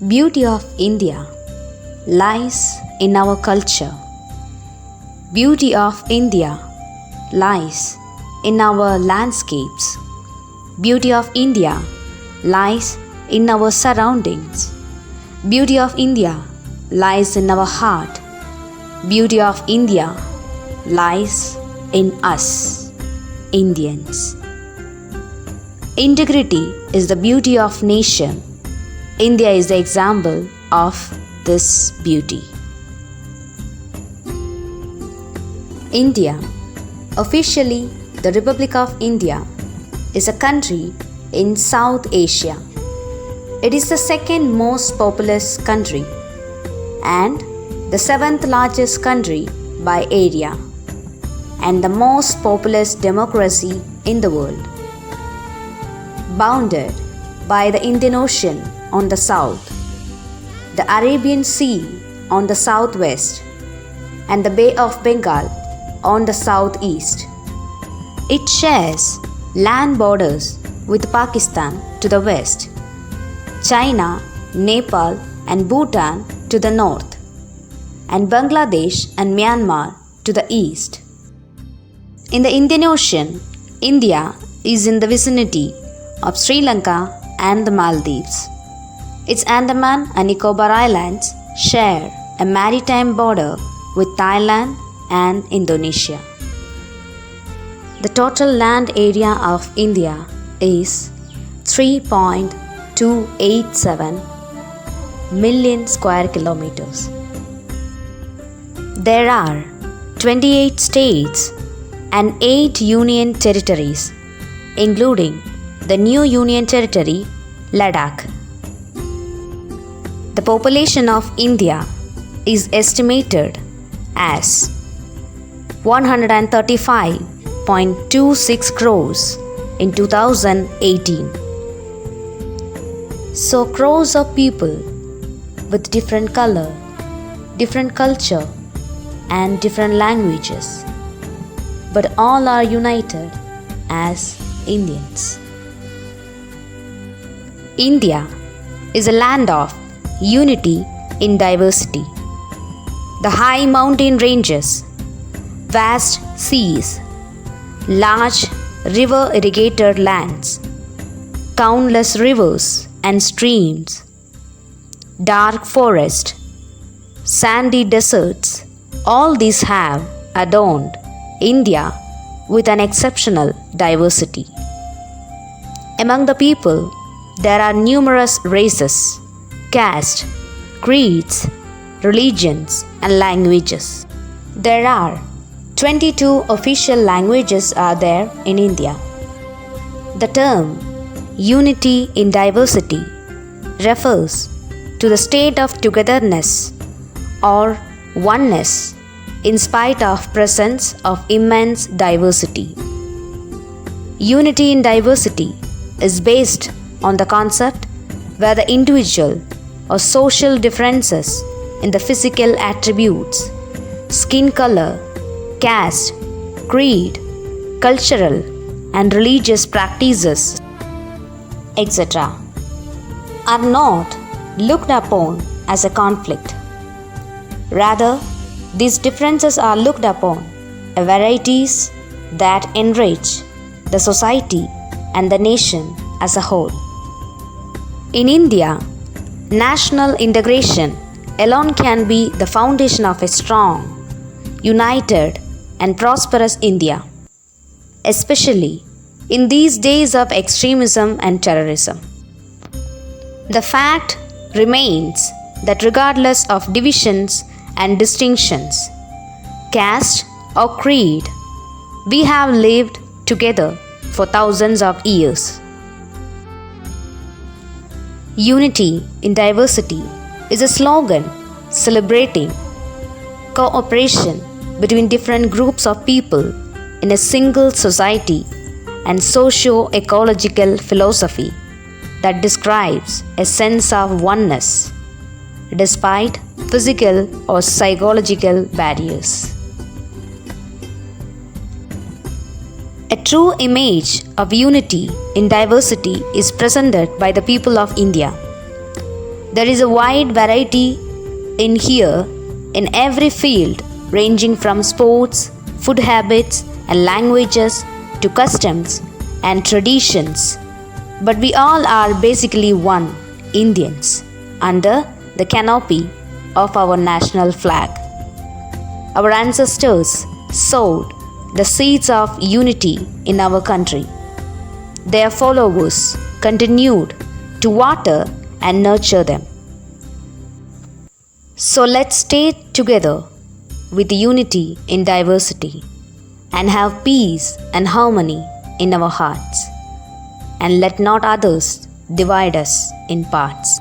Beauty of India lies in our culture. Beauty of India lies in our landscapes. Beauty of India lies in our surroundings. Beauty of India lies in our heart. Beauty of India lies in us, Indians. Integrity is the beauty of nation. India is the example of this beauty. India, officially the Republic of India, is a country in South Asia. It is the second most populous country and the seventh largest country by area and the most populous democracy in the world. Bounded by the Indian Ocean on the south, the Arabian Sea on the southwest, and the Bay of Bengal on the southeast. It shares land borders with Pakistan to the west, China, Nepal, and Bhutan to the north, and Bangladesh and Myanmar to the east. In the Indian Ocean, India is in the vicinity of Sri Lanka and the Maldives. Its Andaman and Nicobar Islands share a maritime border with Thailand and Indonesia. The total land area of India is 3.287 million square kilometers. There are 28 states and 8 union territories, including the new union territory, Ladakh. The population of India is estimated as 135.26 crores in 2018. So crores of people with different color, different culture, and different languages, but all are united as Indians. India is a land of unity in diversity. The high mountain ranges, vast seas, large river irrigated lands, countless rivers and streams, dark forest, sandy deserts, all these have adorned India with an exceptional diversity. Among the people, there are numerous races, castes, creeds, religions, and languages. There are 22 official languages are there in India. The term unity in diversity refers to the state of togetherness or oneness in spite of presence of immense diversity. Unity in diversity is based on the concept where the individual or social differences in the physical attributes, skin color, caste, creed, cultural and religious practices, etc., are not looked upon as a conflict. Rather, these differences are looked upon as varieties that enrich the society and the nation as a whole. In India, national integration alone can be the foundation of a strong, united, and prosperous India, especially in these days of extremism and terrorism. The fact remains that regardless of divisions and distinctions, caste or creed, we have lived together for thousands of years. Unity in diversity is a slogan celebrating cooperation between different groups of people in a single society and socio-ecological philosophy that describes a sense of oneness despite physical or psychological barriers. A true image of unity in diversity is presented by the people of India. There is a wide variety in here in every field, ranging from sports, food habits, and languages to customs and traditions. But we all are basically one, Indians, under the canopy of our national flag. Our ancestors sowed the seeds of unity in our country. Their followers continued to water and nurture them. So let's stay together with unity in diversity and have peace and harmony in our hearts, and let not others divide us in parts.